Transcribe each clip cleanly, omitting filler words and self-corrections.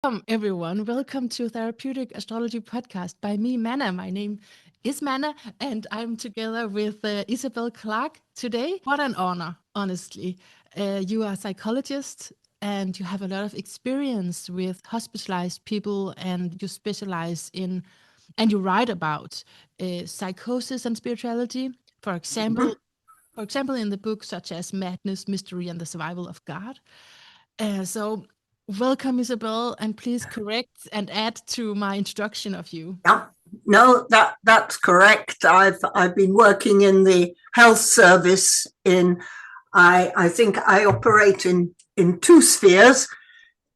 Everyone. Welcome to Therapeutic Astrology Podcast by me, Manna. My name is Manna, and I'm together with Isabel Clarke today. What an honor, honestly. You are a psychologist and you have a lot of experience with hospitalized people, and you specialize in and you write about psychosis and spirituality. For example, Mhm. in the books such as Madness, Mystery, and the Survival of God. So, welcome, Isabel, and please correct and add to my introduction of you. Yeah, no, that's correct. I've been working in the health service in I think I operate in two spheres.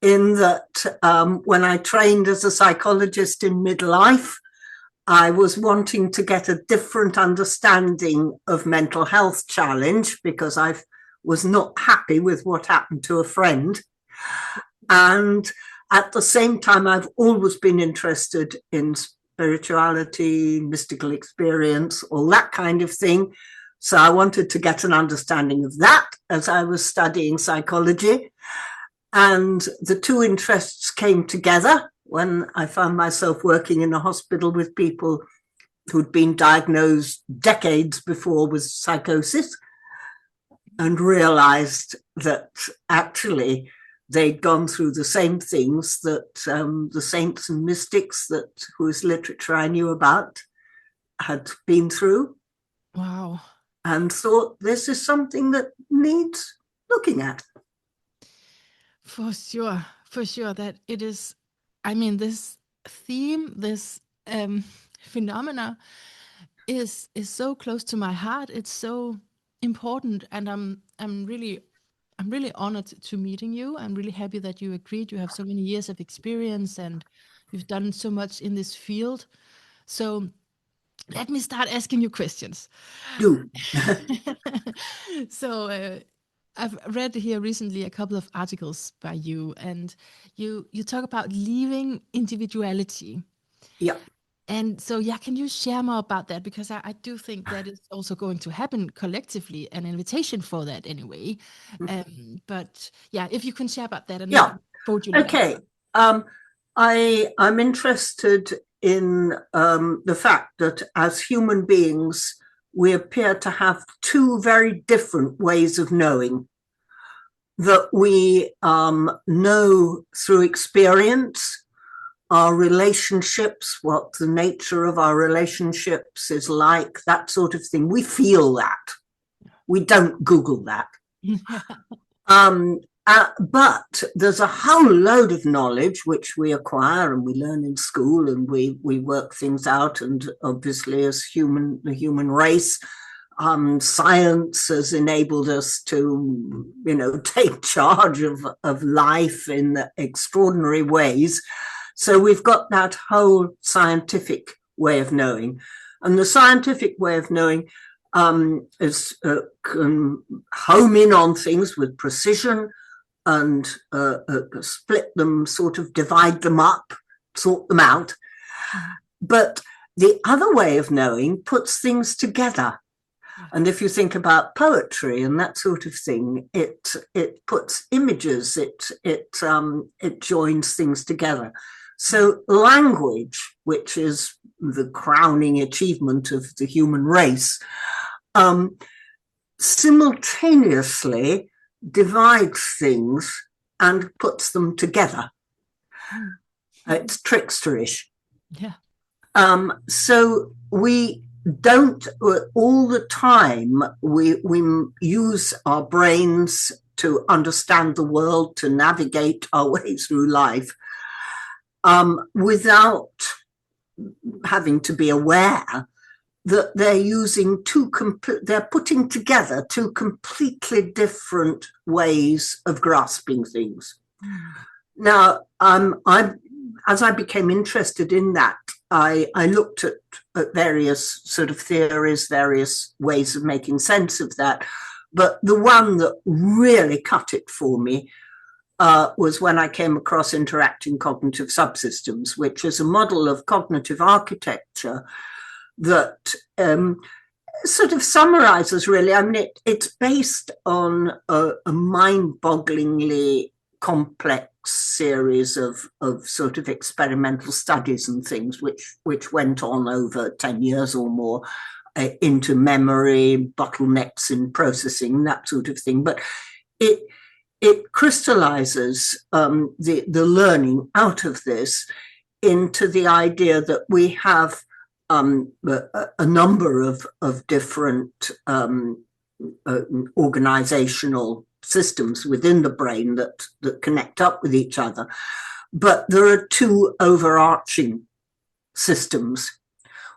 In that, when I trained as a psychologist in midlife, I was wanting to get a different understanding of mental health challenge because I was not happy with what happened to a friend. And at the same time, I've always been interested in spirituality, mystical experience, all that kind of thing. So I wanted to get an understanding of that as I was studying psychology. And the two interests came together when I found myself working in a hospital with people who'd been diagnosed decades before with psychosis, and realized that actually they'd gone through the same things that the saints and mystics that whose literature I knew about had been through, Wow. and thought this is something that needs looking at. For sure that it is. I mean, this theme, this um, phenomena, is so close to my heart. It's so important, and I'm really honored to meeting you. I'm really happy that you agreed. You have so many years of experience, and you've done so much in this field. So let me start asking you questions. Do. So I've read here recently a couple of articles by you, and you talk about leaving individuality. Yeah. And so, yeah, can you share more about that? Because I do think that is also going to happen collectively, an invitation for that anyway. But yeah, if you can share about that, and then Yeah. I'll quote you later. Okay. Um, I'm interested in the fact that as human beings, we appear to have two very different ways of knowing. That we know through experience our relationships, what the nature of our relationships is like, that sort of thing. We feel that. We don't Google that. Um, but there's a whole load of knowledge which we acquire and we learn in school, and we work things out. And obviously, as the human race, science has enabled us to, take charge of life in extraordinary ways. So we've got that whole scientific way of knowing, and the scientific way of knowing is can home in on things with precision and split them, sort of divide them up, sort them out. But the other way of knowing puts things together. Yeah. And if you think about poetry and that sort of thing, it puts images, it joins things together. So language, which is the crowning achievement of the human race, um, simultaneously divides things and puts them together. Mm. It's tricksterish. Yeah. So we don't all the time. We use our brains to understand the world, to navigate our way through life, without having to be aware that they're putting together two completely different ways of grasping things. Mm. Now, as I became interested in that, I looked at various sort of theories, various ways of making sense of that. But the one that really cut it for me was when I came across interacting cognitive subsystems, which is a model of cognitive architecture that sort of summarizes, really. I mean, it's based on a mind-bogglingly complex series of sort of experimental studies and things, which went on over 10 years or more, into memory, bottlenecks in processing, that sort of thing. But it crystallizes the learning out of this into the idea that we have a number of different organizational systems within the brain that connect up with each other. But there are two overarching systems.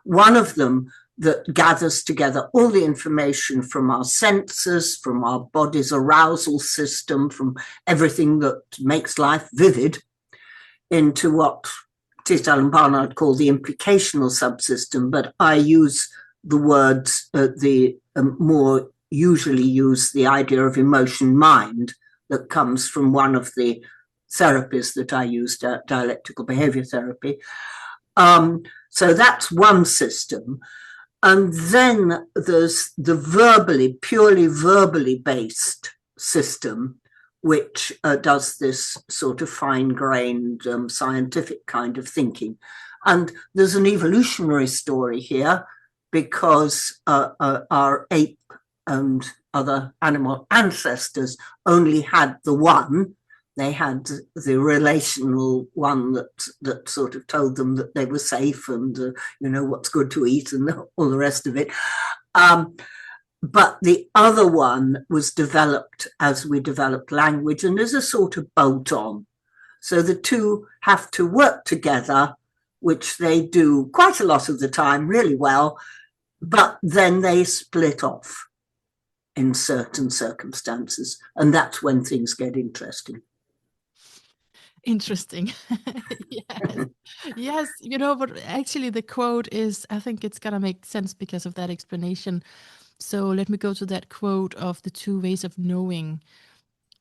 One of them that gathers together all the information from our senses, from our body's arousal system, from everything that makes life vivid, into what Tisdale and Barnard call the implicational subsystem, but I use the words, more usually use the idea of emotion mind that comes from one of the therapies that I use, dialectical behavior therapy. So that's one system. And then there's the purely verbally based system, which does this sort of fine-grained scientific kind of thinking. And there's an evolutionary story here, because our ape and other animal ancestors only had the one. They had the relational one that sort of told them that they were safe and, what's good to eat and all the rest of it. But the other one was developed as we developed language and is a sort of bolt-on. So the two have to work together, which they do quite a lot of the time really well, but then they split off in certain circumstances. And that's when things get interesting. Interesting. Yes. Yes, but actually the quote is, I think it's gonna make sense because of that explanation. So let me go to that quote of the two ways of knowing,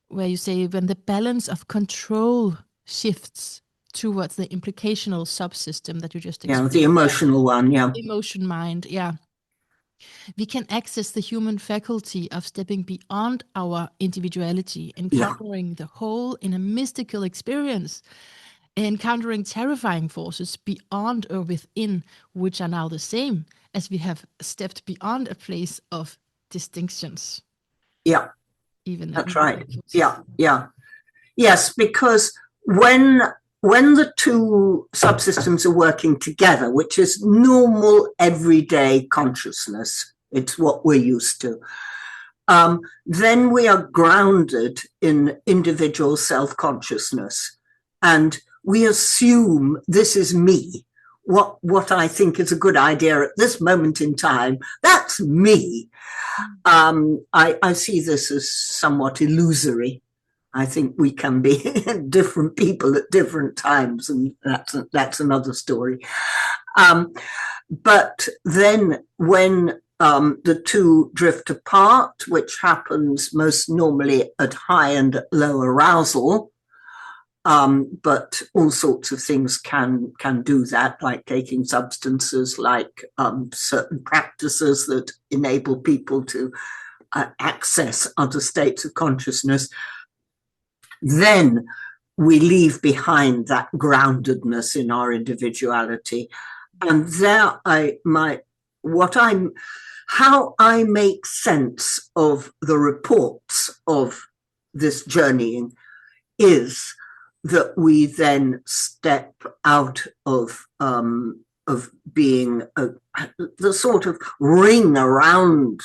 where you say, when the balance of control shifts towards the implicational subsystem that you just explained. Yeah, the emotional one, yeah. Emotion mind, yeah. We can access the human faculty of stepping beyond our individuality, encountering the whole in a mystical experience, encountering terrifying forces beyond or within, which are now the same, as we have stepped beyond a place of distinctions. Yeah, even that's right. Yeah. Yes, because when the two subsystems are working together, which is normal everyday consciousness, it's what we're used to, then we are grounded in individual self-consciousness, and we assume this is me. What I think is a good idea at this moment in time, that's me. I see this as somewhat illusory. I think we can be different people at different times, and that's another story. But then when the two drift apart, which happens most normally at high and low arousal, but all sorts of things can do that, like taking substances, like certain practices that enable people to access other states of consciousness. Then we leave behind that groundedness in our individuality. And there how I make sense of the reports of this journeying is that we then step out of being the sort of ring around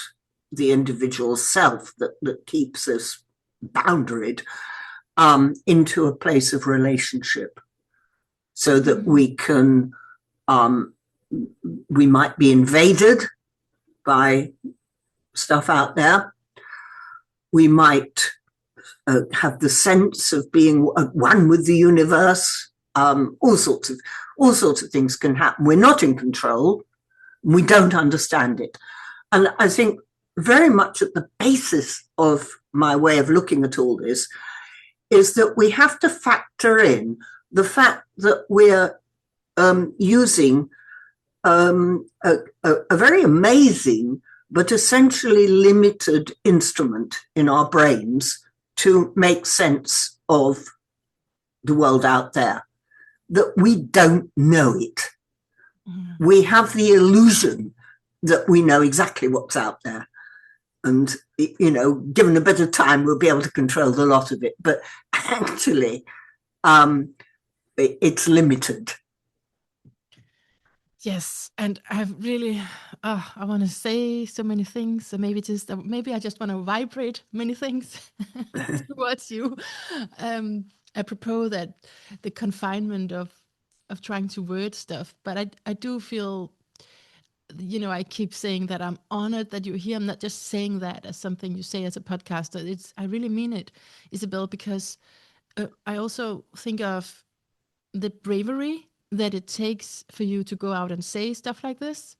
the individual self that keeps us boundaried, into a place of relationship, so that we can, we might be invaded by stuff out there. We might have the sense of being one with the universe. All sorts of things can happen. We're not in control. We don't understand it. And I think very much at the basis of my way of looking at all this is that we have to factor in the fact that we're using a very amazing but essentially limited instrument in our brains to make sense of the world out there, that we don't know it. Mm. We have the illusion that we know exactly what's out there. And, given a bit of time, we'll be able to control a lot of it. But actually, it's limited. Yes, and I've really, I want to say so many things. So maybe I just want to vibrate many things towards you. Apropos that the confinement of trying to word stuff, but I do feel, I keep saying that I'm honored that you're here. I'm not just saying that as something you say as a podcaster. I really mean it, Isabel, because I also think of the bravery that it takes for you to go out and say stuff like this.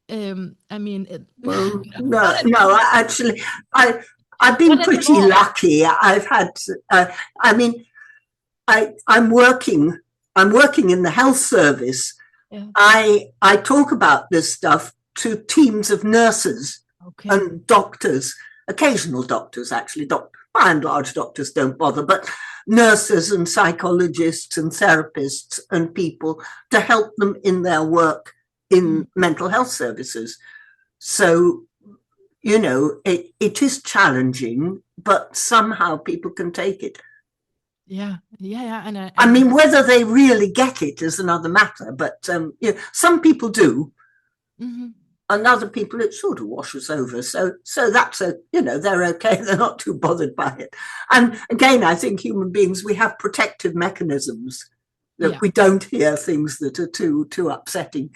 I mean, Well, not no, actually, I've been not pretty anymore. lucky. I've had, I mean, I'm working in the health service. Yeah. I talk about this stuff to teams of nurses Okay. and doctors, occasional doctors, actually. By and large, doctors don't bother, but nurses and psychologists and therapists and people to help them in their work in mental health services. So, it is challenging, but somehow people can take it. Yeah. And I mean, whether they really get it is another matter, but some people do. Mm-hmm. And other people, it sort of washes over. So that's they're okay. They're not too bothered by it. And again, I think human beings, we have protective mechanisms that we don't hear things that are too upsetting.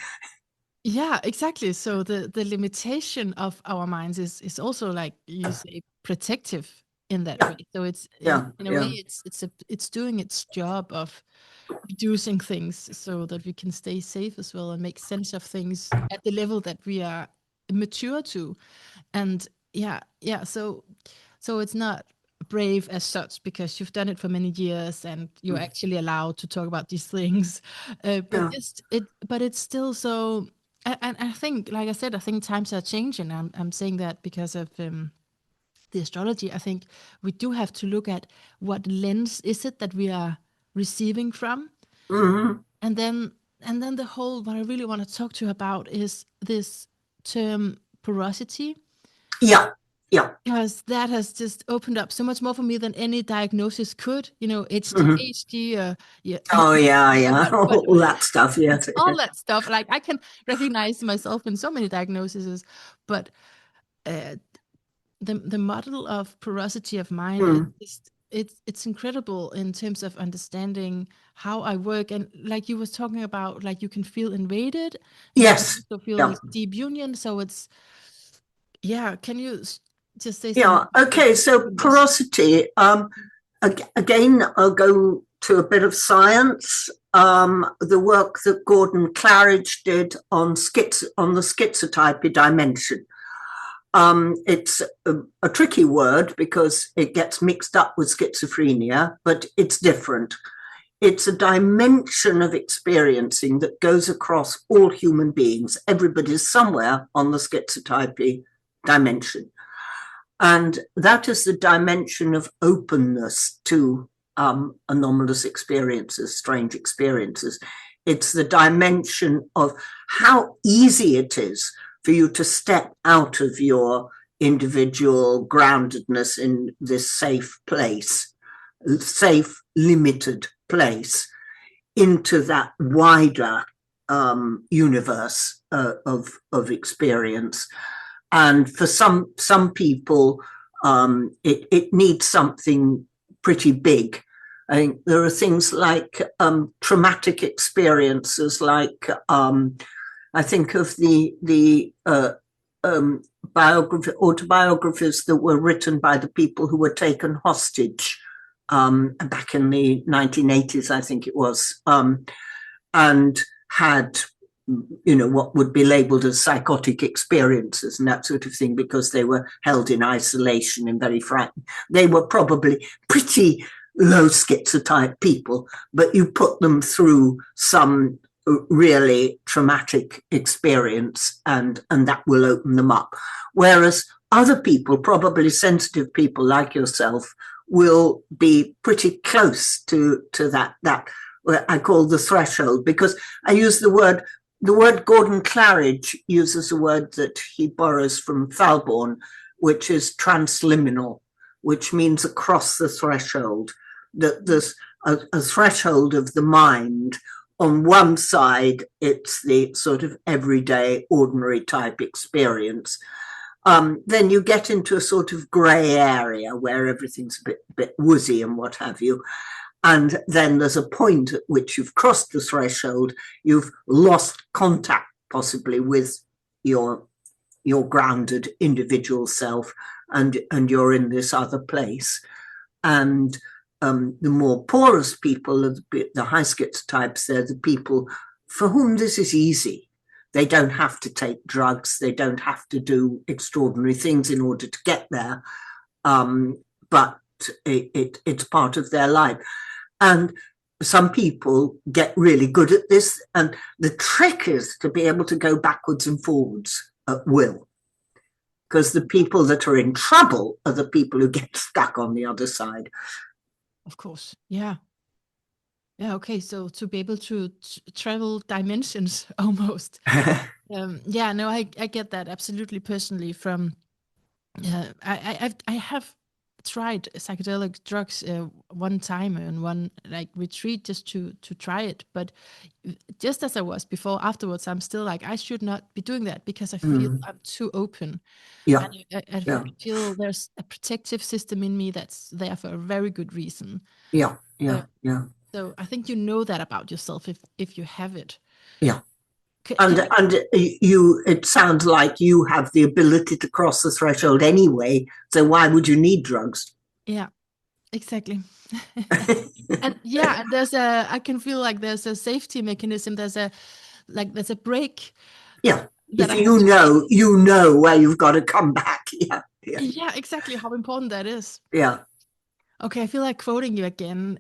Yeah, exactly. So the limitation of our minds is also, like you say, protective in that way. So it's in a way it's doing its job of reducing things so that we can stay safe as well and make sense of things at the level that we are mature to. And so it's not brave as such because you've done it for many years and you're actually allowed to talk about these things. But it's still so. And I think, like I said, I think times are changing. I'm saying that because of the astrology. I think we do have to look at what lens is it that we are receiving from, and then the whole, what I really want to talk to you about is this term porosity. Yeah. Because that has just opened up so much more for me than any diagnosis could. HDHD, yeah. Oh, yeah. But All that stuff, yeah. all that stuff. Like, I can recognize myself in so many diagnoses, but the model of porosity of mind is just, it's incredible in terms of understanding how I work. And like you was talking about, like you can feel invaded, and Yes. you can also feel this deep union. So it's, can you just say Yeah. something? Okay. So porosity. Again, I'll go to a bit of science. The work that Gordon Claridge did on the schizotypy dimension. It's a tricky word because it gets mixed up with schizophrenia, but it's different. It's a dimension of experiencing that goes across all human beings. Everybody's somewhere on the schizotypy dimension. And that is the dimension of openness to anomalous experiences, strange experiences. It's the dimension of how easy it is for you to step out of your individual groundedness in this safe place, safe, limited place, into that wider universe of experience. And for some people, it needs something pretty big. I think there are things like traumatic experiences, like I think of the autobiographies that were written by the people who were taken hostage back in the 1980s, I think it was, and had what would be labeled as psychotic experiences and that sort of thing, because they were held in isolation and very frightened. They were probably pretty low schizotype people, but you put them through some really traumatic experience and that will open them up. Whereas other people, probably sensitive people like yourself, will be pretty close to that what I call the threshold, because I use the word Gordon Claridge uses a word that he borrows from Falborn, which is transliminal, which means across the threshold, that there's a threshold of the mind. On one side, it's the sort of everyday, ordinary type experience. Then you get into a sort of grey area where everything's a bit woozy and what have you. And then there's a point at which you've crossed the threshold, you've lost contact possibly with your grounded individual self, and you're in this other place. And the more porous people, the high schizotypes, they're the people for whom this is easy. They don't have to take drugs. They don't have to do extraordinary things in order to get there. But it's part of their life. And some people get really good at this. And the trick is to be able to go backwards and forwards at will. Because the people that are in trouble are the people who get stuck on the other side. Of course. Yeah. Yeah. Okay. So to be able to travel dimensions almost. Yeah. No, I get that absolutely personally from. I have tried psychedelic drugs one time in one like retreat just to try it, but just as I was before, afterwards I'm still like I should not be doing that because I feel I'm too open. Yeah. And I feel there's a protective system in me that's there for a very good reason. Yeah. So I think you know that about yourself if you have it. Yeah. And you, it sounds like you have the ability to cross the threshold anyway. So why would you need drugs? Yeah, exactly. And there's I can feel like there's a safety mechanism. There's a break. Yeah. If you know where you've got to come back. Yeah. Yeah, exactly. How important that is. Yeah. Okay, I feel like quoting you again.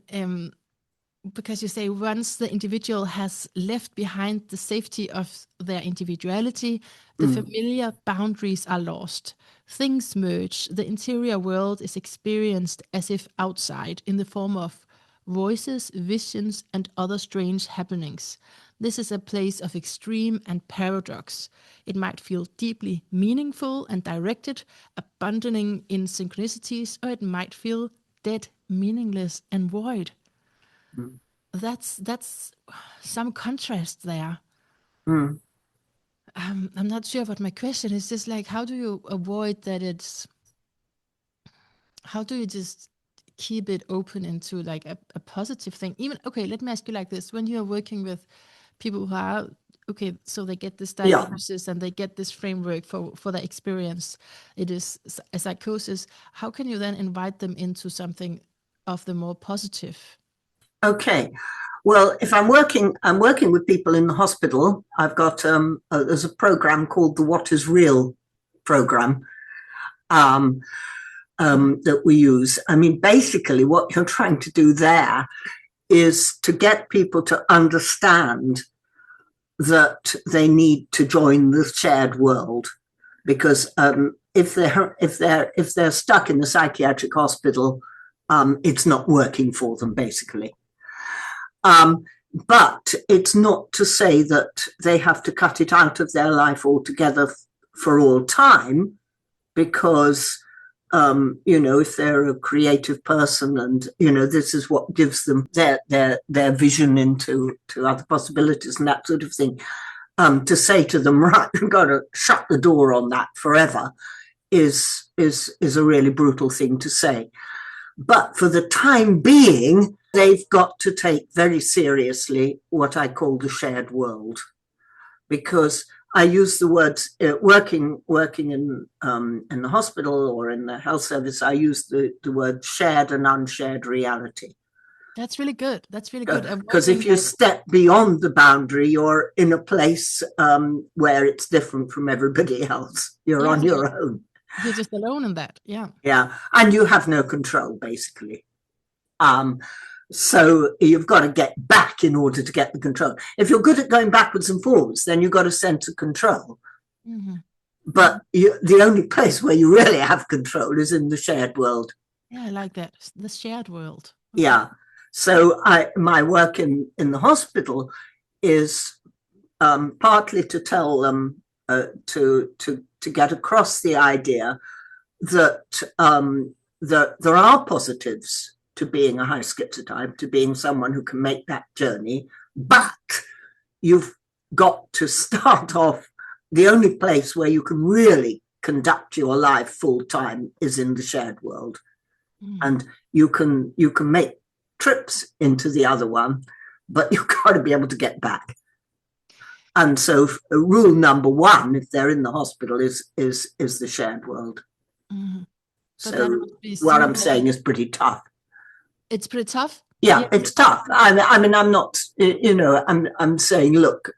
Because you say once the individual has left behind the safety of their individuality, the familiar boundaries are lost. Things merge. The interior world is experienced as if outside in the form of voices, visions, and other strange happenings. This is a place of extreme and paradox. It might feel deeply meaningful and directed, abandoning in synchronicities, or it might feel dead, meaningless, and void. That's some contrast there. I'm not sure what my question is. Just like, how do you avoid that? How do you just keep it open into like a positive thing? Even okay, let me ask you like this: when you are working with people who are okay, so they get this diagnosis and they get this framework for their experience, it is a psychosis. How can you then invite them into something of the more positive? Okay. Well, if I'm working with people in the hospital. I've got there's a program called the What is Real program that we use. I mean, basically, what you're trying to do there is to get people to understand that they need to join the shared world, because if they're stuck in the psychiatric hospital, it's not working for them, basically. But it's not to say that they have to cut it out of their life altogether for all time, because, if they're a creative person and, this is what gives them their vision into other possibilities and that sort of thing, to say to them, right, you've got to shut the door on that forever is a really brutal thing to say. But for the time being, they've got to take very seriously what I call the shared world, because I use the words working in the hospital or in the health service. I use the word shared and unshared reality. That's really good. That's really good. Because if you step beyond the boundary, you're in a place where it's different from everybody else. You're on your own. You're just alone in that. Yeah. Yeah. And you have no control, basically. So you've got to get back in order to get the control. If you're good at going backwards and forwards, then you've got a sense of control. But the only place where you really have control is in the shared world. Yeah, I like that. The shared world. Okay. Yeah. So my work in the hospital is partly to tell them to get across the idea that that there are positives to being a high schizotype, to being someone who can make that journey, but you've got to start off. The only place where you can really conduct your life full time is in the shared world, and you can make trips into the other one, but you've got to be able to get back. And so rule number one, if they're in the hospital, is the shared world. Mm-hmm. But that So must be what so I'm saying very. is pretty tough. It's pretty tough. Yeah, Yeah. it's tough. I mean, I'm not, I'm saying, look,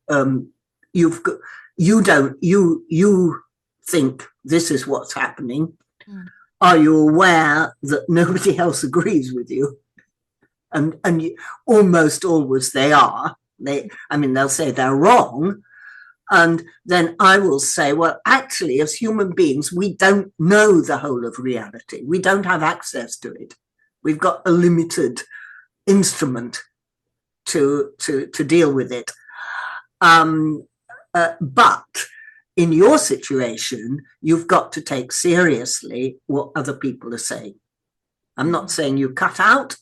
you've got, you think this is what's happening. Mm. Are you aware that nobody else agrees with you? And almost always they are. They'll say they're wrong, and then I will say, well, actually, as human beings, we don't know the whole of reality. We don't have access to it. We've got a limited instrument to deal with it. But in your situation, you've got to take seriously what other people are saying. I'm not saying you cut out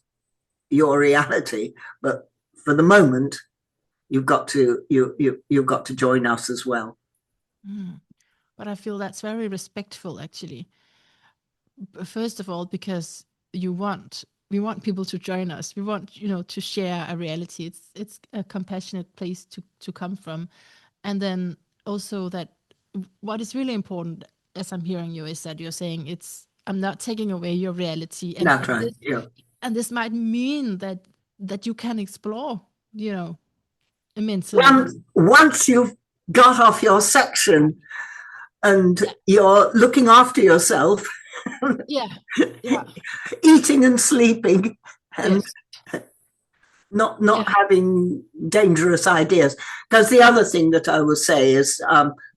your reality, but for the moment, you've got to join us as well. Mm. But I feel that's very respectful, actually. First of all, because we want people to join us. We want, to share a reality. It's a compassionate place to come from. And then also that what is really important, as I'm hearing you, is that you're saying I'm not taking away your reality, That's right. Yeah. and this might mean that you can explore, immensely. Once you've got off your section and Yeah, you're looking after yourself, yeah, yeah, eating and sleeping, and yes, not yeah, having dangerous ideas. Because the other thing that I will say is,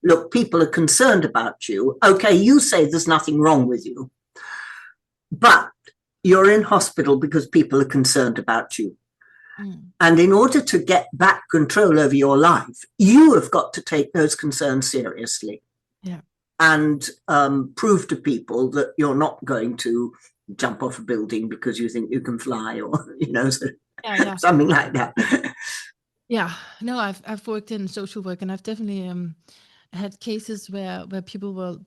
look, people are concerned about you. Okay, you say there's nothing wrong with you, but you're in hospital because people are concerned about you. mm, And in order to get back control over your life, you have got to take those concerns seriously yeah, and prove to people that you're not going to jump off a building because you think you can fly, or yeah, yeah, something like that. yeah. No, I've worked in social work, and I've definitely had cases where people were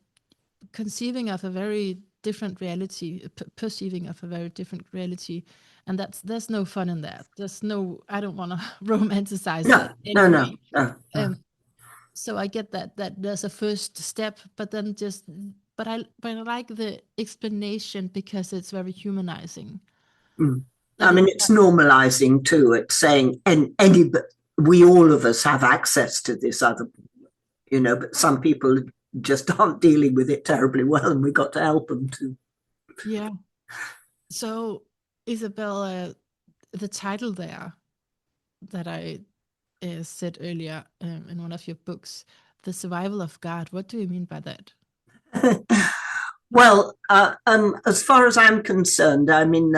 conceiving of a very different reality, perceiving of a very different reality, and there's no fun in that. There's no, I don't want to romanticize No, that no, no, anyway. no, no. Um, so I get that there's a first step, but then but I like the explanation because it's very humanizing. Mm. That I it's mean, it's normalizing too. It's saying, and we all of us have access to this other, but some people just aren't dealing with it terribly well, and we've got to help them to. yeah. So Isabel, the title there that I said earlier in one of your books, The Survival of God. What do you mean by that? Well, as far as I'm concerned, I mean,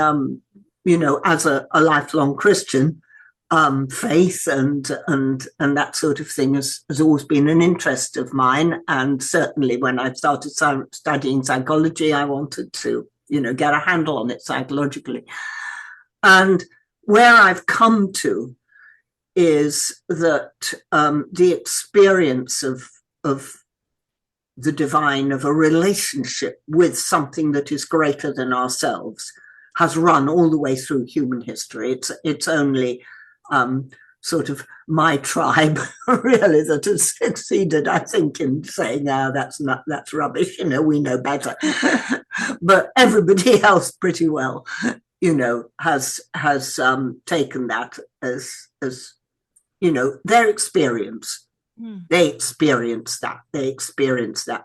as a lifelong Christian, faith and that sort of thing has always been an interest of mine. And certainly, when I started studying psychology, I wanted to, get a handle on it psychologically. And where I've come to is that the experience of the divine, of a relationship with something that is greater than ourselves, has run all the way through human history. It's only sort of my tribe really that has succeeded, I think, in saying, that's rubbish, we know better. But everybody else pretty well, has taken that as their experience. Mm. They experience that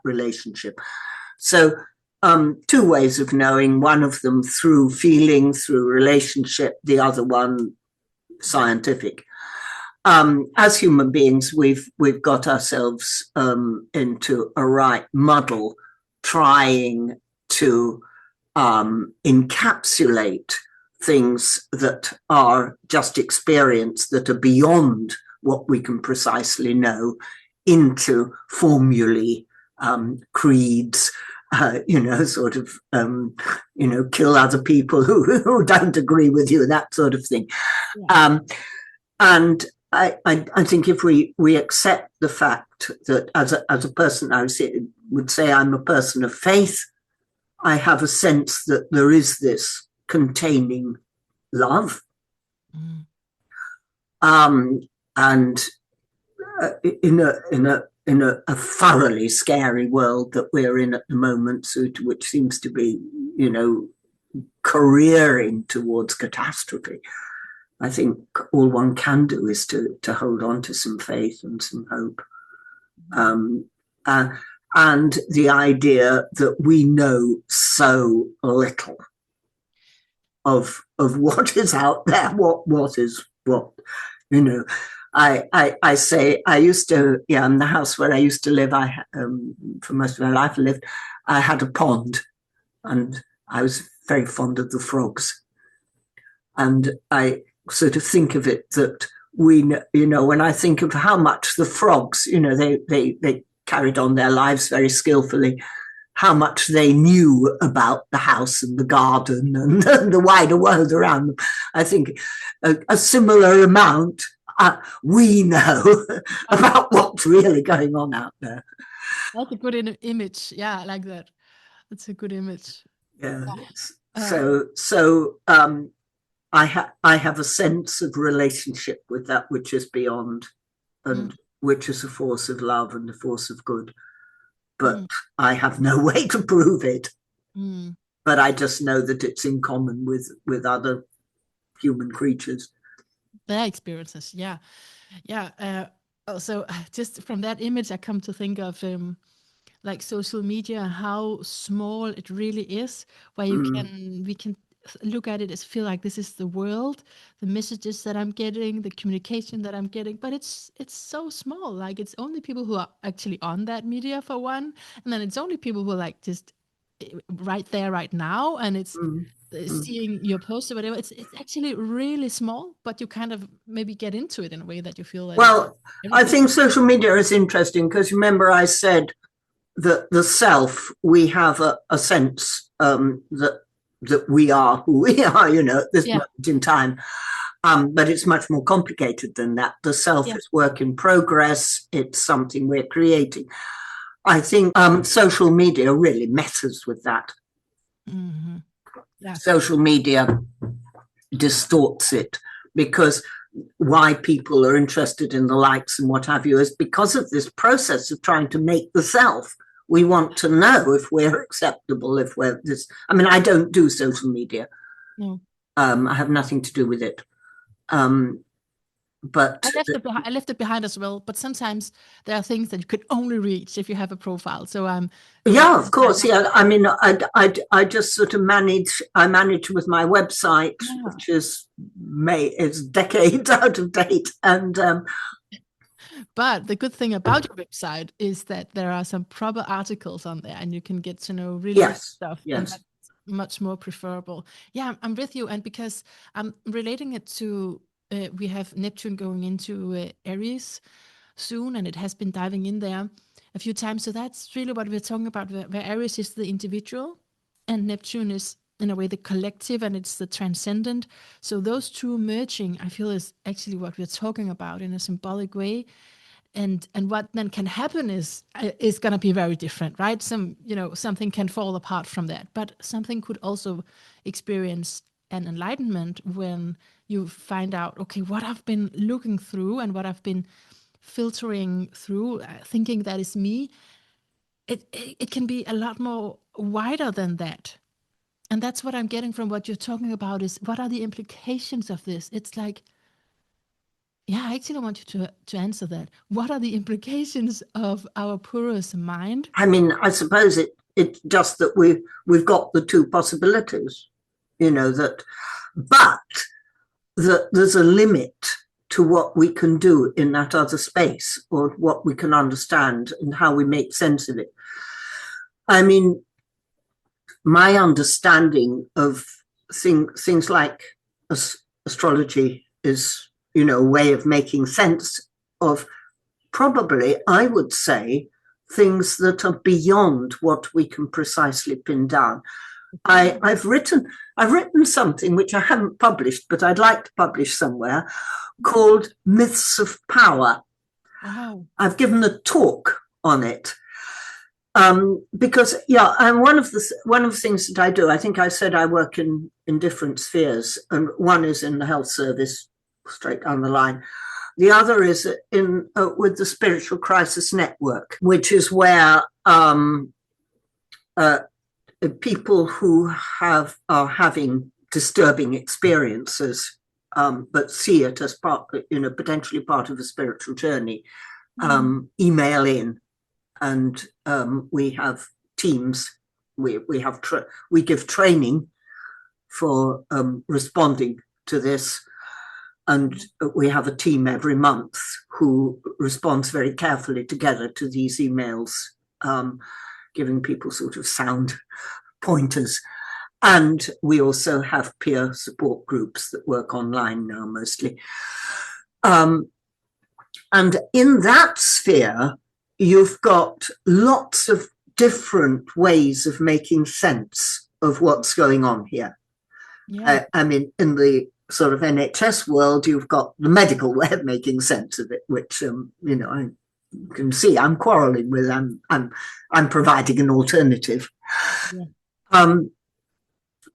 relationship. So two ways of knowing, one of them through feeling, through relationship, the other one scientific. As human beings, we've got ourselves into a right muddle trying to encapsulate things that are just experience, that are beyond what we can precisely know, into formulae, creeds, sort of, kill other people who don't agree with you, that sort of thing. Yeah. And I think if we accept the fact that as a person, I would say I'm a person of faith, I have a sense that there is this containing love. Mm. And in a thoroughly scary world that we're in at the moment, which seems to be, careering towards catastrophe, I think all one can do is to hold on to some faith and some hope. And the idea that we know so little of what is out there, what is what, I say, I used to, in the house where I used to live, for most of my life lived, I had a pond, and I was very fond of the frogs. And I sort of think of it that when I think of how much the frogs, they carried on their lives very skillfully, how much they knew about the house and the garden and the wider world around them. I think a similar amount we know about what's really going on out there. That's a good image. Yeah, I like that. That's a good image. Yeah. So I have a sense of relationship with that which is beyond, and which is a force of love and a force of good. But I have no way to prove it. But I just know that it's in common with other human creatures. Their experiences, yeah. Also, just from that image, I come to think of like social media, how small it really is, where we can look at it as feel like this is the world, the messages that I'm getting, the communication that I'm getting, but it's so small. Like, it's only people who are actually on that media, for one, and then it's only people who are like just right there right now, and it's seeing your post or whatever. It's actually really small, but you kind of maybe get into it in a way that you feel that. Well, I think social media is interesting because, remember, I said that the self, we have a sense that we are who we are, at this moment in time. But it's much more complicated than that. The self is work in progress. It's something we're creating. I think social media really messes with that. Social media distorts it, because why people are interested in the likes and what have you is because of this process of trying to make the self. We want to know if we're acceptable, if we're this. I mean, I don't do social media. No. I have nothing to do with it. But I left it behind as well. But sometimes there are things that you could only reach if you have a profile. So yeah, of course, yeah. I mean, I just sort of manage. I manage with my website, which is decades out of date, and. But the good thing about your website is that there are some proper articles on there, and you can get to know really good stuff. Yes. And that's much more preferable. Yeah, I'm with you. And because I'm relating it to, we have Neptune going into Aries soon, and it has been diving in there a few times. So that's really what we're talking about, where Aries is the individual and Neptune is, in a way, the collective, and it's the transcendent. So those two merging, I feel, is actually what we're talking about in a symbolic way. And what then can happen is going to be very different, right? Something can fall apart from that, but something could also experience an enlightenment when you find out, okay, what I've been looking through and what I've been filtering through, thinking that is me, it can be a lot more wider than that. And that's what I'm getting from what you're talking about, is what are the implications of this? It's like, yeah, I actually want you to answer that. What are the implications of our porous mind? I mean, I suppose it's just that we've got the two possibilities, but that there's a limit to what we can do in that other space, or what we can understand and how we make sense of it. I mean, my understanding of things like astrology is, a way of making sense of, probably, I would say, things that are beyond what we can precisely pin down. I've written something which I haven't published, but I'd like to publish somewhere, called Myths of Power. Wow. I've given a talk on it. Because and one of the things that I do, I think I said I work in different spheres, and one is in the health service, straight down the line. The other is in with the Spiritual Crisis Network, which is where people who are having disturbing experiences, but see it as part, potentially part of a spiritual journey, email in, and we have teams. We give training for responding to this, and we have a team every month who responds very carefully together to these emails, giving people sort of sound pointers. And we also have peer support groups that work online now mostly. And in that sphere, you've got lots of different ways of making sense of what's going on here. Yeah. I mean, in the sort of NHS world, you've got the medical way of making sense of it, which, I can see I'm quarreling with. I'm providing an alternative. Yeah.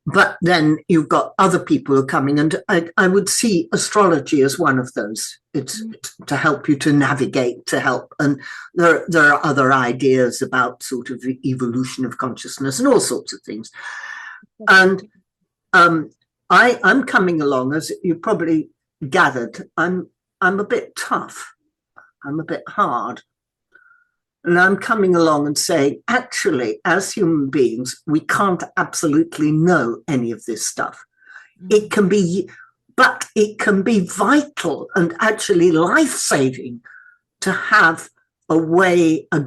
But then you've got other people who are coming, and I would see astrology as one of those. It's to help you to navigate, to help. And there are other ideas about sort of the evolution of consciousness and all sorts of things. And I'm coming along, as you probably gathered, I'm a bit tough. I'm a bit hard. And I'm coming along and saying, actually, as human beings, we can't absolutely know any of this stuff. It can be, but it can be vital and actually life-saving to have a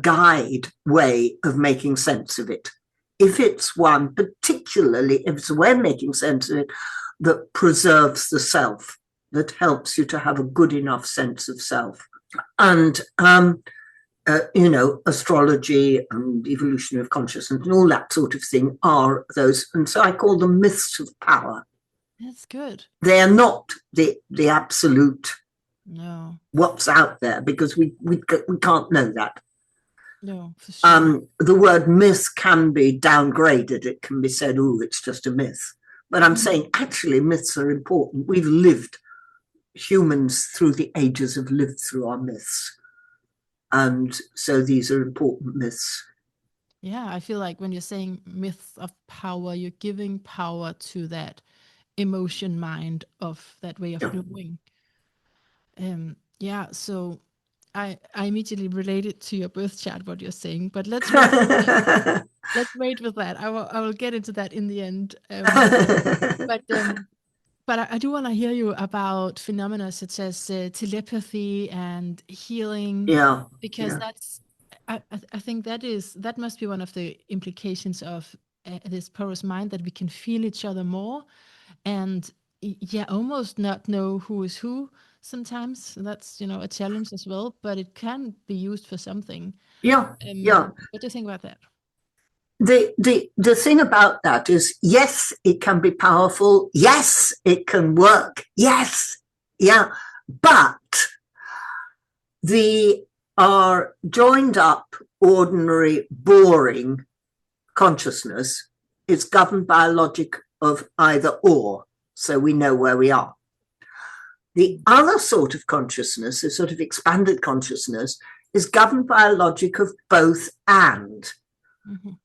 guide way of making sense of it. If it's one, particularly if it's a way of making sense of it that preserves the self, that helps you to have a good enough sense of self. And astrology and evolution of consciousness and all that sort of thing are those. And so I call them myths of power. That's good. They are not the absolute what's out there, because we can't know that. No, for sure. The word myth can be downgraded. It can be said, oh, it's just a myth. But I'm saying, actually, myths are important. Humans through the ages have lived through our myths. And so these are important myths. Yeah, I feel like when you're saying myths of power, you're giving power to that emotion mind of that way of knowing. So I immediately related to your birth chart what you're saying, but let's wait. Let's wait with that. I will get into that in the end. But I do want to hear you about phenomena such as telepathy and healing. Yeah, because I think that must be one of the implications of this porous mind, that we can feel each other more, and almost not know who is who sometimes. That's a challenge as well, but it can be used for something. What do you think about that? The thing about that is, yes, it can be powerful. Yes, it can work. Yes, but the are joined up ordinary, boring consciousness is governed by a logic of either or, so we know where we are. The other sort of consciousness, a sort of expanded consciousness, is governed by a logic of both and.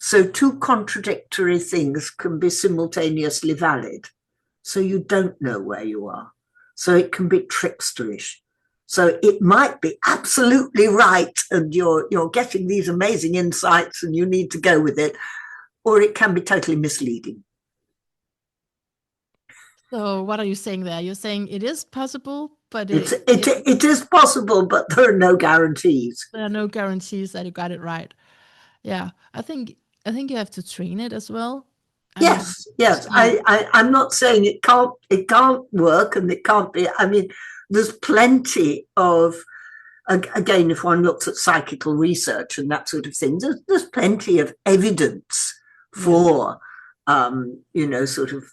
So two contradictory things can be simultaneously valid. So you don't know where you are. So it can be tricksterish. So it might be absolutely right, and you're getting these amazing insights and you need to go with it, or it can be totally misleading. So what are you saying there? You're saying it is possible, but it is possible, but there are no guarantees. There are no guarantees that you got it right. Yeah, I think you have to train it as well. I mean, Yes. see, I'm not saying it can't work and it can't be. I mean, there's plenty of, again, if one looks at psychical research and that sort of thing, there's plenty of evidence yeah, for, sort of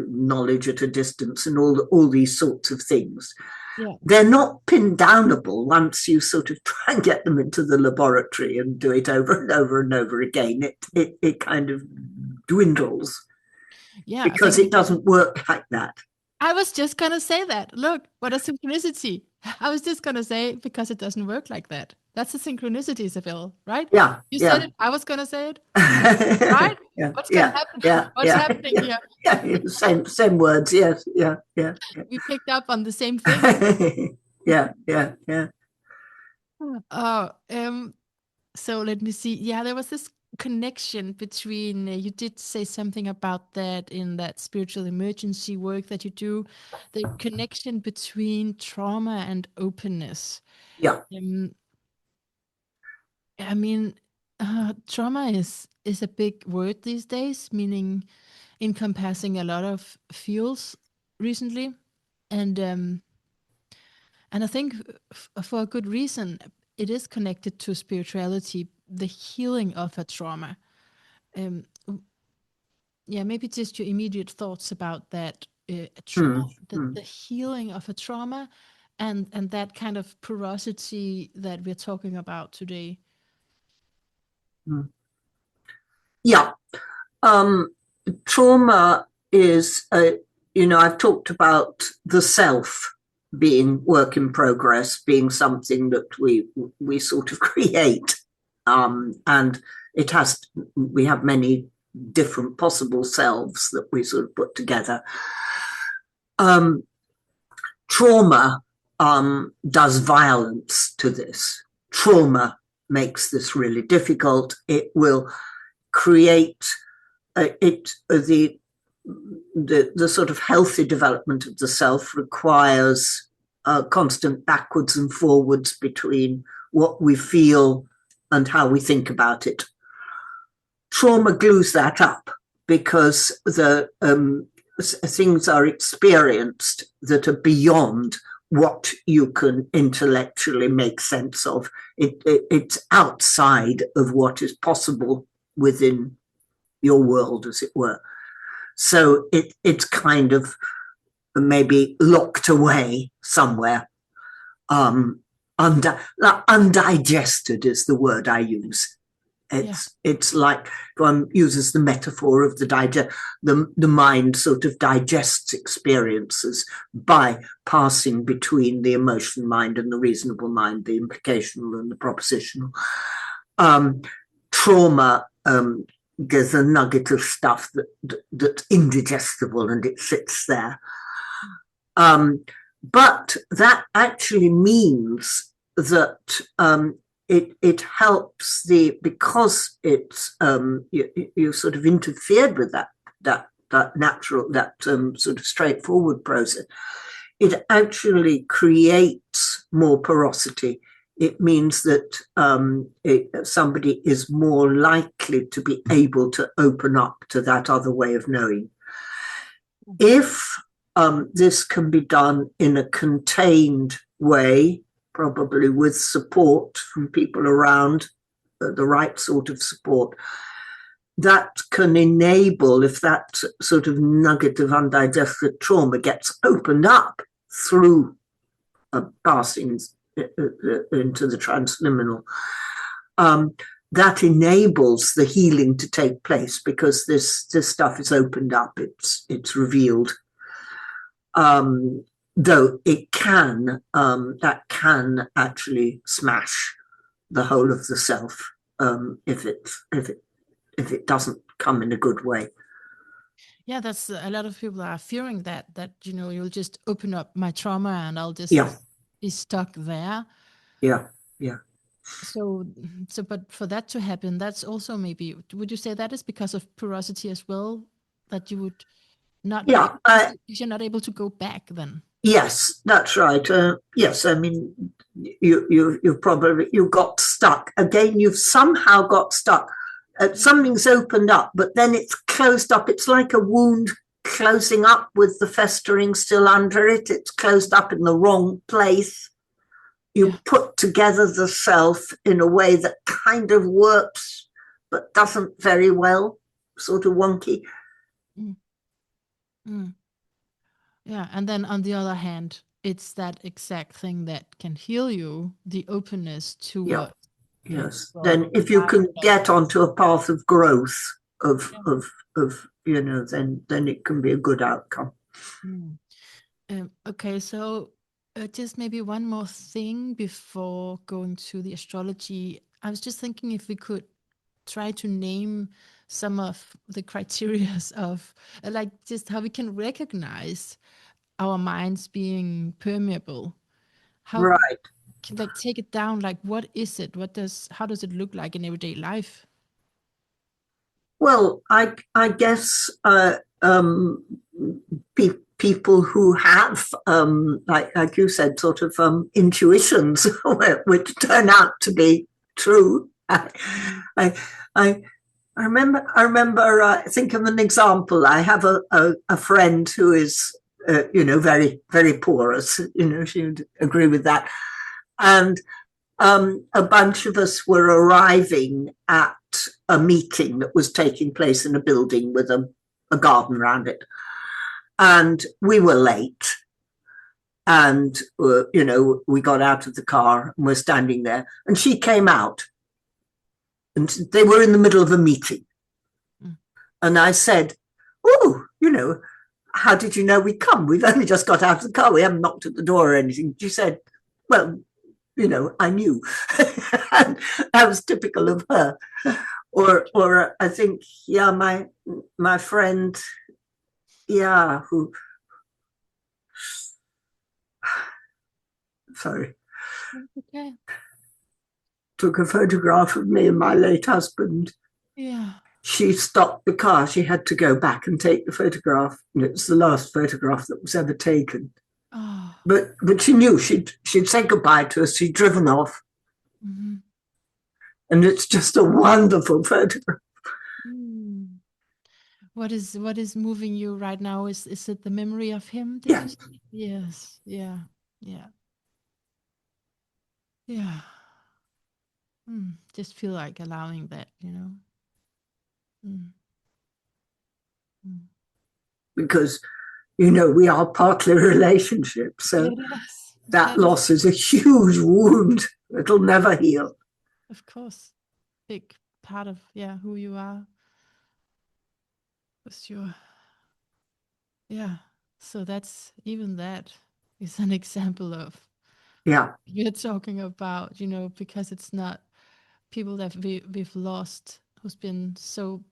knowledge at a distance and all these sorts of things. yeah, They're not pin downable once you sort of try and get them into the laboratory and do it over and over and over again. It kind of dwindles yeah. I because think it doesn't work like that. I was just gonna say that. Look, what a synchronicity. I was just gonna say because it doesn't work like that. That's a synchronicity, Isabel, right? Yeah, You said yeah. it. I was gonna say it, yeah, right? What's gonna yeah, happen? yeah, What's yeah, happening here? yeah. Same words. Yes, yeah, yeah, We picked up on the same thing. yeah, yeah. Oh, so let me see. Yeah, there was this connection between, you did say something about that in that spiritual emergency work that you do, the connection between trauma and openness. Yeah. Um, I mean, trauma is a big word these days, meaning encompassing a lot of fields recently, and um, and I think for a good reason, it is connected to spirituality, the healing of a trauma. Um, yeah, maybe just your immediate thoughts about that Mm, the healing of a trauma, and that kind of porosity that we're talking about today. mm. Yeah. Um, Trauma is, I've talked about the self being work in progress, being something that we sort of create, and we have many different possible selves that we sort of put together. Um, Trauma does violence to this. Trauma makes this really difficult. It will create the sort of healthy development of the self requires constant backwards and forwards between what we feel and how we think about it. Trauma glues that up because the things are experienced that are beyond what you can intellectually make sense of. It's outside of what is possible within your world, as it were. So it's kind of maybe locked away somewhere. Undigested is the word I use. Yeah, It's like one uses the metaphor of the mind sort of digests experiences by passing between the emotion mind and the reasonable mind, the implicational and the propositional. Trauma there's a nugget of stuff that's indigestible and it sits there. But that actually means that it helps because it's you sort of interfered with that natural, that sort of straightforward process. It actually creates more porosity. It means that somebody is more likely to be able to open up to that other way of knowing. If this can be done in a contained way, probably with support from people around, the right sort of support, that can enable, if that sort of nugget of undigested trauma gets opened up through passing into the transliminal, that enables the healing to take place because this stuff is opened up, it's revealed. Though it can, that can actually smash the whole of the self if it doesn't come in a good way. yeah, that's a lot of people are fearing that you'll just open up my trauma and I'll Yeah, just be stuck there. yeah, yeah. So, but for that to happen, that's also maybe, would you say that is because of porosity as well, that you would not be, Yeah, because you're not able to go back then? yes, that's right. Yes, I mean, you've got stuck again. You've somehow got stuck. something's opened up, but then it's closed up. It's like a wound closing up with the festering still under it. It's closed up in the wrong place. You Yeah. put together the self in a way that kind of works, but doesn't very well, sort of wonky. Mm. Mm. Yeah. And then on the other hand, it's that exact thing that can heal you, the openness to Yeah. what Yes. well Then if you life can does. get onto a path of growth of Yeah. of of then it can be a good outcome. Mm. Okay, so just maybe one more thing before going to the astrology. I was just thinking if we could try to name some of the criterias of like just how we can recognize our minds being permeable. How Right. can like take it down? Like what is it? How does it look like in everyday life? Well, I guess people who have like you said, sort of intuitions, which turn out to be true. I I I remember. Think of an example. I have a friend who is very very porous. She would agree with that, and a bunch of us were arriving at a meeting that was taking place in a building with a garden around it. And we were late. And, we got out of the car and we're standing there. And she came out and they were in the middle of a meeting. Mm. And I said, oh, how did you know we'd come? We've only just got out of the car. We haven't knocked at the door or anything. She said, well, I knew. And that was typical of her. Or I think, yeah, my friend, yeah, who, sorry, Okay. took a photograph of me and my late husband. Yeah. She stopped the car. She had to go back and take the photograph. And it was the last photograph that was ever taken. Oh. But she knew she'd said goodbye to us. She'd driven off, Mm-hmm. and it's just a wonderful photograph. Mm. What is moving you right now? Is it the memory of him, did you Yeah, say? Yes. Yeah. Yeah. Yeah. Just feel like allowing that. Mm. Mm. because we are partly a relationship, so It is. that That is, loss is a huge wound. It'll never heal. of course, big part of who you are. Was your yeah. So that's even that is an example of Yeah. we're talking about, because it's not people that we've lost who's been so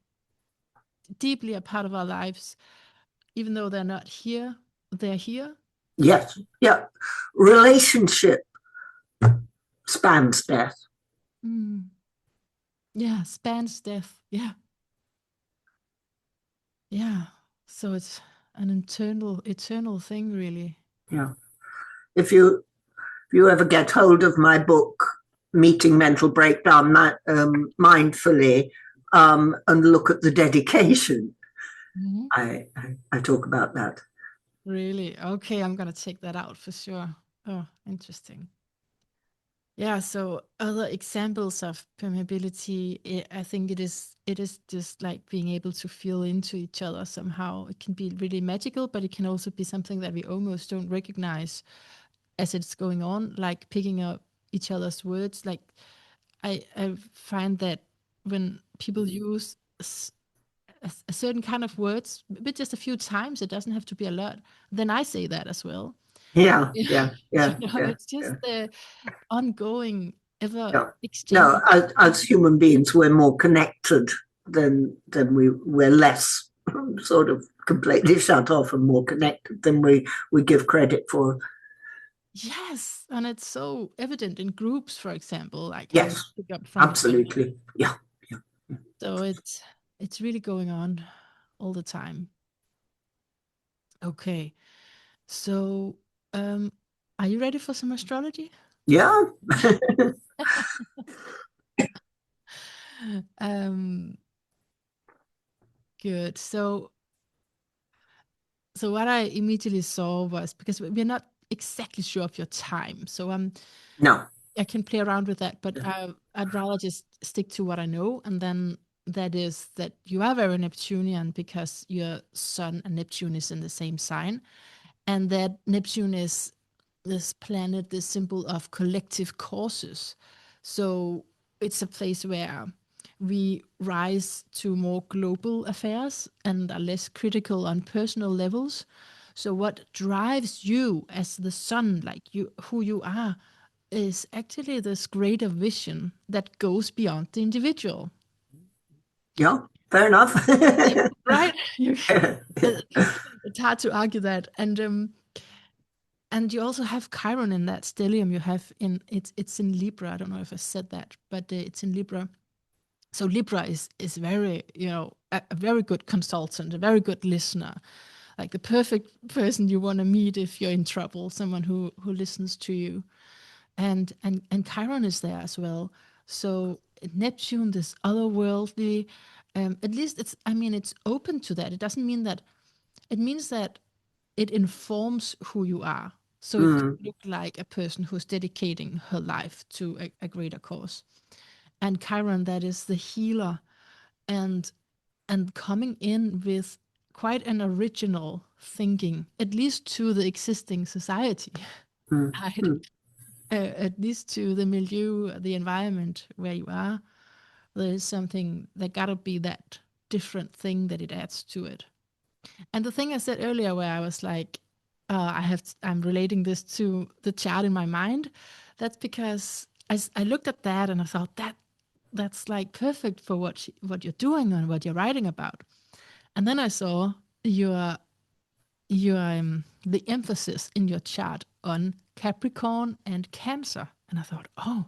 deeply a part of our lives, even though they're not here, they're here. Yes. Yeah. Relationship spans death. Mm. Yeah, spans death. Yeah, yeah. So it's an eternal thing, really. Yeah. If you ever get hold of my book, Meeting Mental Breakdown Mindfully, and look at the dedication, Mhm. I talk about that. Really? Okay, I'm gonna take that out for sure. Oh, interesting. Yeah, so other examples of permeability, I think it is just like being able to feel into each other somehow. It can be really magical, but it can also be something that we almost don't recognize as it's going on, like picking up each other's words. Like I find that when people use a certain kind of words, but just a few times, it doesn't have to be a lot, then I say that as well. Yeah, Yeah. yeah, yeah, yeah, It's just yeah, the ongoing ever yeah. No, exchanging. as human beings, we're more connected than we're less sort of completely shut off and more connected than we give credit for. Yes, and it's so evident in groups, for example, like how we Yes, pick up from each other. absolutely. Yeah, yeah. So it's really going on all the time. Okay, so um, are you ready for some astrology? Yeah. um, good. So what I immediately saw was, because we're not exactly sure of your time, so No. I can play around with that, but I'd rather just stick to what I know, and then that is that you are very Neptunian because your Sun and Neptune is in the same sign, and that Neptune is this planet, this symbol of collective causes. So it's a place where we rise to more global affairs and are less critical on personal levels. So what drives you as the sun, like you, who you are, is actually this greater vision that goes beyond the individual. Yeah, fair enough. Right? It's hard to argue that. And you also have Chiron in that stellium. You have in it's in Libra. I don't know if I said that, but it's in Libra. So Libra is very, a very good consultant, a very good listener, like the perfect person you want to meet if you're in trouble, someone who listens to you. And Chiron is there as well. So Neptune, this otherworldly, at least it's, I mean, it's open to that. It doesn't mean that, it means that it informs who you are. So it could Mm, look like a person who's dedicating her life to a greater cause. And Chiron, that is the healer, and coming in with quite an original thinking, at least to the existing society, mm, right? mm, At least to the milieu, the environment where you are. There is something that gotta be that different thing that it adds to it. And the thing I said earlier, where I was like, I'm relating this to the chart in my mind. That's because I looked at that and I thought that's like perfect for what you're doing and what you're writing about. And then I saw your the emphasis in your chart on Capricorn and Cancer, and I thought, oh,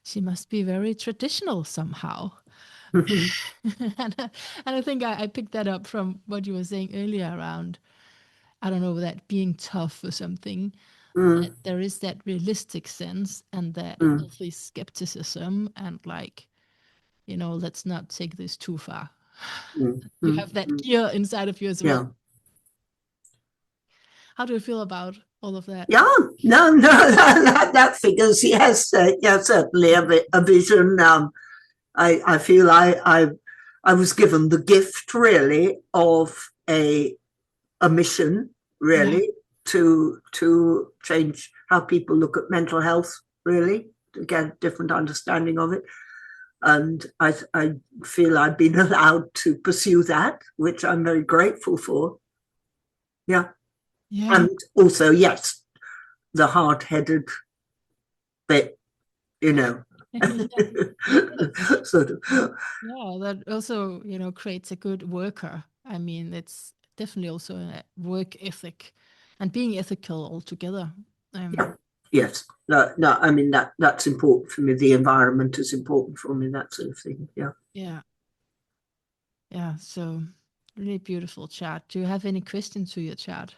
she must be very traditional somehow. mhm, And I think I picked that up from what you were saying earlier around, I don't know, that being tough or something, that mm, there is that realistic sense and that mm, healthy skepticism, and like, let's not take this too far. mm, You mm, have that mm. gear inside of you as well. Yeah. How do you feel about all of that? Yeah, no, that figures. Yes, yeah, certainly a vision. I feel I was given the gift, really, of a mission, Yeah. really, to change how people look at mental health, really, to get a different understanding of it. And I feel I've been allowed to pursue that, which I'm very grateful for. Yeah. Yeah. And also, yes, the hard headed bit, you know, Yeah. Yes. sort of. Yeah. That also, creates a good worker. I mean, it's definitely also a work ethic and being ethical altogether. Yeah. Um, Yes. No, no, I mean that's important for me. The environment is important for me, that sort of thing. Yeah. yeah. Yeah. So really beautiful chat. Do you have any questions to your chat?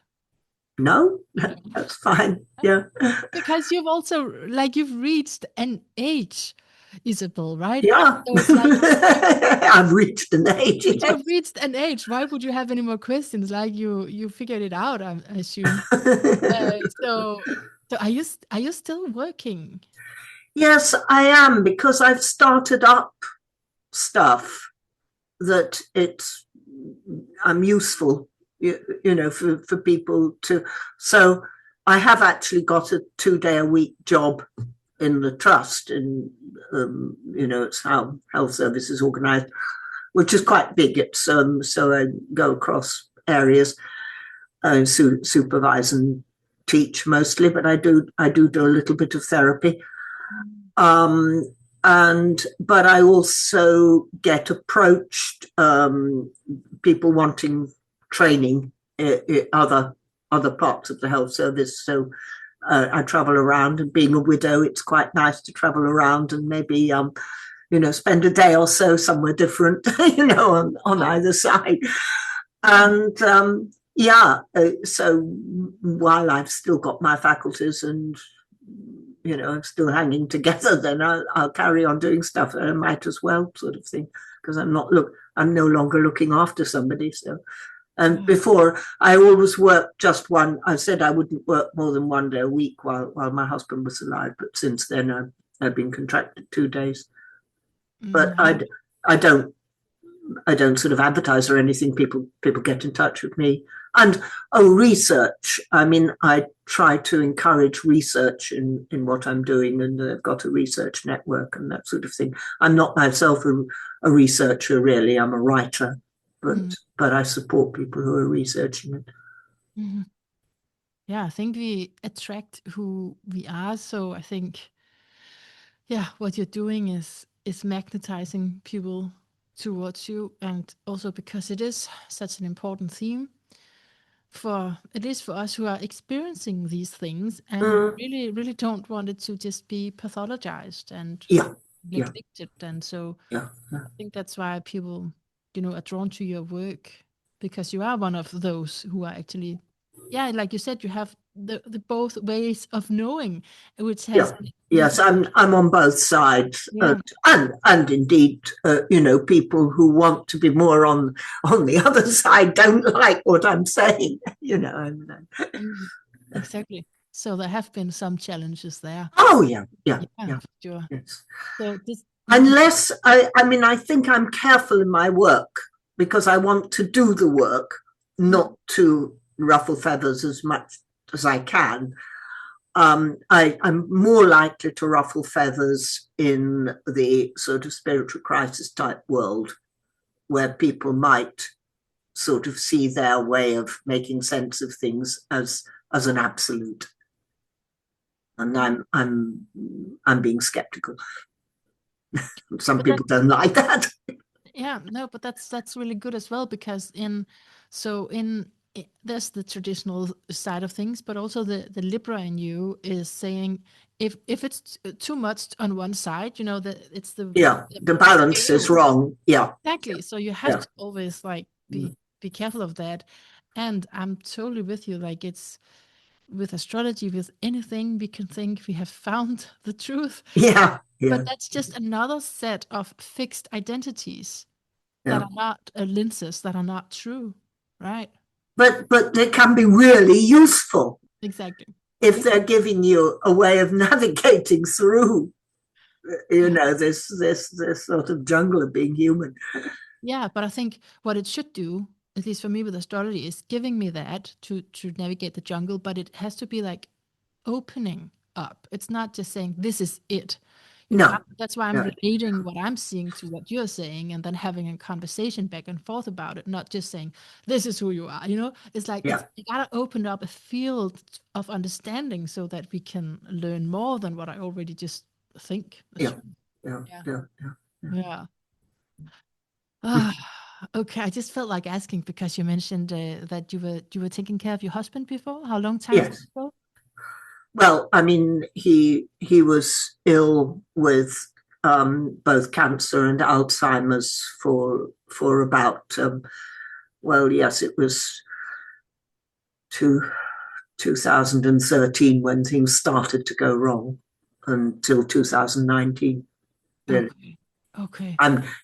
No, No. that's fine. Yeah. Because you've also, like, you've reached an age, Isabel, right? Yeah. So it's like I've reached an age. you've reached an age. Why would you have any more questions? Like you figured it out, I assume. So are you still working? Yes, I am, because I've started up stuff that it's I'm useful, for people to. So I have actually got a 2 day a week job in the trust, and it's how health service is organised, which is quite big. It's so I go across areas, supervise and teach mostly, but I do a little bit of therapy. Um, and but I also get approached, people wanting training in other parts of the health service. So I travel around, and being a widow, it's quite nice to travel around and maybe spend a day or so somewhere different, on Oh, either side. yeah. And yeah, so while I've still got my faculties and I'm still hanging together, then I'll carry on doing stuff, and I might as well, sort of thing, because I'm no longer looking after somebody. So, and before I always worked just one. I said I wouldn't work more than 1 day a week while my husband was alive, but since then I've been contracted 2 days. But I don't I don't sort of advertise or anything. People get in touch with me. And research. I mean, I try to encourage research in what I'm doing, and I've got a research network and that sort of thing. I'm not myself a researcher, really. I'm a writer, but I support people who are researching it. Mm-hmm. Yeah, I think we attract who we are. So I think, yeah, what you're doing is magnetizing people towards you, and also because it is such an important theme for it is for us who are experiencing these things and really really don't want it to just be pathologized and Yeah, yeah, neglected. And so yeah, yeah. I think that's why people, are drawn to your work, because you are one of those who are actually, yeah, like you said, you have the both ways of knowing, which has Yeah. Yes, I'm on both sides, yeah. and indeed, people who want to be more on the other side don't like what I'm saying. Mhm. Exactly. So there have been some challenges there. Oh yeah, yeah, Yeah, yeah. for sure. Yes. So this, Unless I mean, I think I'm careful in my work because I want to do the work, not to ruffle feathers as much as I can. I'm more likely to ruffle feathers in the sort of spiritual crisis type world, where people might sort of see their way of making sense of things as an absolute, and I'm being skeptical. Some but that, people don't like that. yeah, no, but that's really good as well, because there's the traditional side of things, but also the Libra in you is saying, if it's too much on one side, that it's Yeah, the the balance is scale. wrong. Yeah, Exactly. So you have yeah, to always like be careful of that. And I'm totally with you. Like, it's with astrology, with anything, we can think we have found the truth, yeah, yeah, but that's just another set of fixed identities that yeah. are not lenses, that are not true, right? But they can be really useful Exactly. if Yeah. they're giving you a way of navigating through, Yeah. this sort of jungle of being human. Yeah, but I think what it should do, at least for me with astrology, is giving me that to navigate the jungle, but it has to be like opening up. It's not just saying this is it. No, That's why I'm no, relating what I'm seeing to what you're saying, and then having a conversation back and forth about it, not just saying this is who you are. It's like yeah, you gotta open up a field of understanding so that we can learn more than what I already just think. yeah, yeah, Yeah. yeah, yeah. Yeah. Ah, okay. I just felt like asking because you mentioned that you were taking care of your husband before. How long time Yes. ago? Well, I mean, he was ill with both cancer and Alzheimer's for about well, yes, it was two, 2013 when things started to go wrong until 2019. Really. Okay.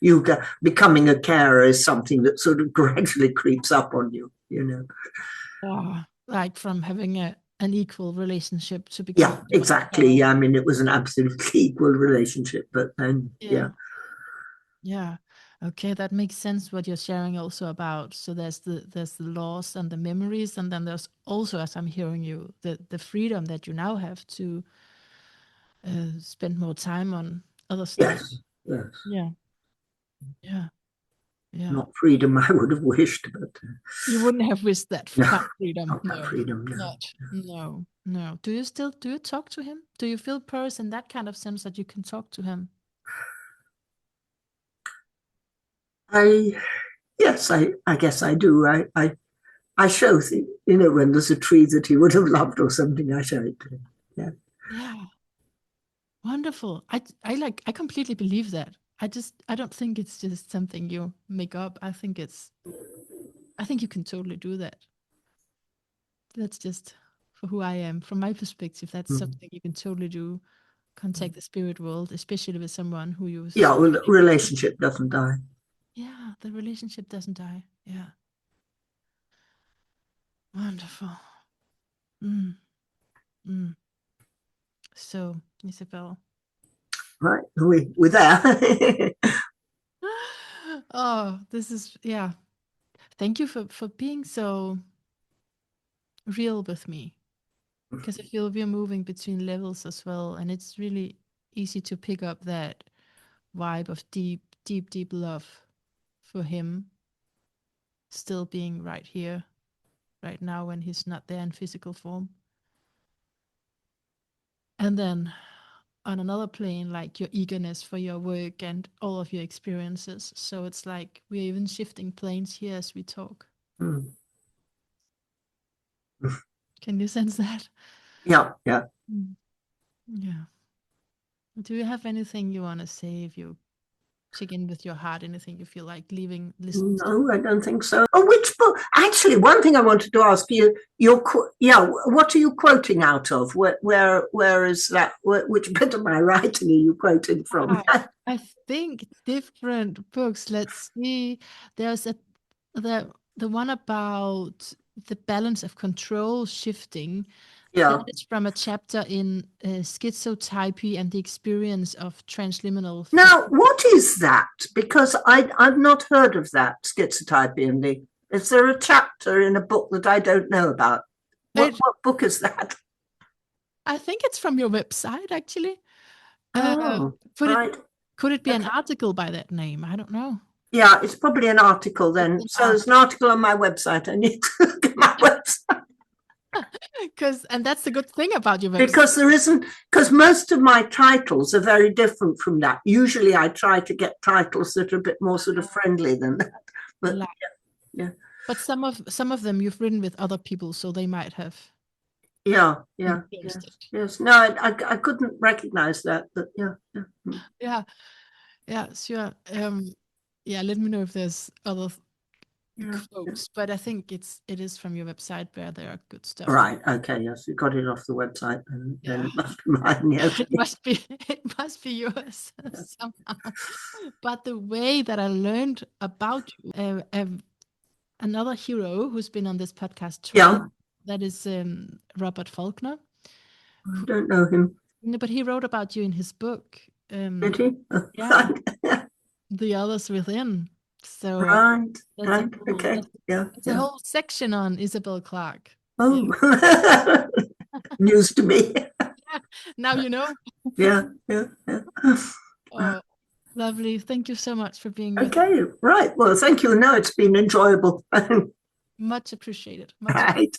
Okay. Becoming a carer is something that sort of gradually creeps up on you. Like from having an equal relationship to Yeah, becoming a exactly. carer. Yeah, I mean, it was an absolutely equal relationship, but then, yeah, Yeah. Yeah. Okay, that makes sense what you're sharing also about. So there's the loss and the memories, and then there's also, as I'm hearing you, the freedom that you now have to spend more time on other stuff. yes, yes. Yeah. Yeah. Yeah. Not freedom I would have wished, but You wouldn't have wished that no, kind of freedom. not that No. freedom, no. Not. No. No. Do you talk to him? Do you feel Paris in that kind of sense that you can talk to him? I, yes, I guess I do. I show, when there's a tree that he would have loved or something, I show it to him. Yeah. Yeah. Wonderful. I completely believe that. I don't think it's just something you make up. I think you can totally do that. That's just for who I am. From my perspective, that's Mm. something you can totally do. Contact the spirit world, especially with someone who you Yeah, well, the relationship doesn't die. yeah, the relationship doesn't die. Yeah. Wonderful. Mm, mm. So, Isabel. Right, we're there. Oh, this is yeah. Thank you for being so real with me. Because I feel we're moving between levels as well, and it's really easy to pick up that vibe of deep, deep, deep love for him still being right here, right now when he's not there in physical form. And then on another plane, like your eagerness for your work and all of your experiences. So it's like we're even shifting planes here as we talk. Mm. Can you sense that? Yeah, yeah. Mm. Yeah. Do you have anything you want to say if you check in with your heart, anything you feel like leaving listeners? No, I don't think so. Oh, which book? Actually, one thing I wanted to ask you, yeah, what are you quoting out of? Where is that? Which bit of my writing are you quoting from? I think different books. Let's see. There's the one about the balance of control shifting. That Yeah. is from a chapter in schizotypy and the experience of transliminal. Now, what is that? Because I've not heard of that schizotypy and the. Is there a chapter in a book that I don't know about? It, What book is that? I think it's from your website, actually. Oh, Could it right. could it be an Okay. article by that name? I don't know. Yeah, it's probably an article It's then. an So there's an article on my website. I need to look at my website. because and that's the good thing about your website. Because there isn't, because most of my titles are very different from that. Usually I try to get titles that are a bit more sort of friendly than that. But Like, yeah, but some of them you've written with other people, so they might have yeah, yeah, influenced yes, it. yes. No, I couldn't recognize that, but yeah, yeah. Yeah, yeah, sure. Yeah, let me know if there's other Yeah, yeah. quotes, but I think it is from your website where there are good stuff. Right, okay, yes, you got it off the website, and then Yeah, it must be mine, yes. it must be yours somehow. But the way that I learned about you, another hero who's been on this podcast twice, Yeah, that is Robert Faulkner. I Who, don't know him. no, but he wrote about you in his book. Did he? Yeah, Right, The Others Within. So right, that's a right, whole okay, that's, yeah, that's a yeah. whole section on Isabel Clarke. Yeah. Oh, news to me. Now you know. Yeah, yeah, yeah. Oh, lovely. Thank you so much for being with me. Okay, right. Well, thank you. No, it's been enjoyable. Much appreciated. Much. Right.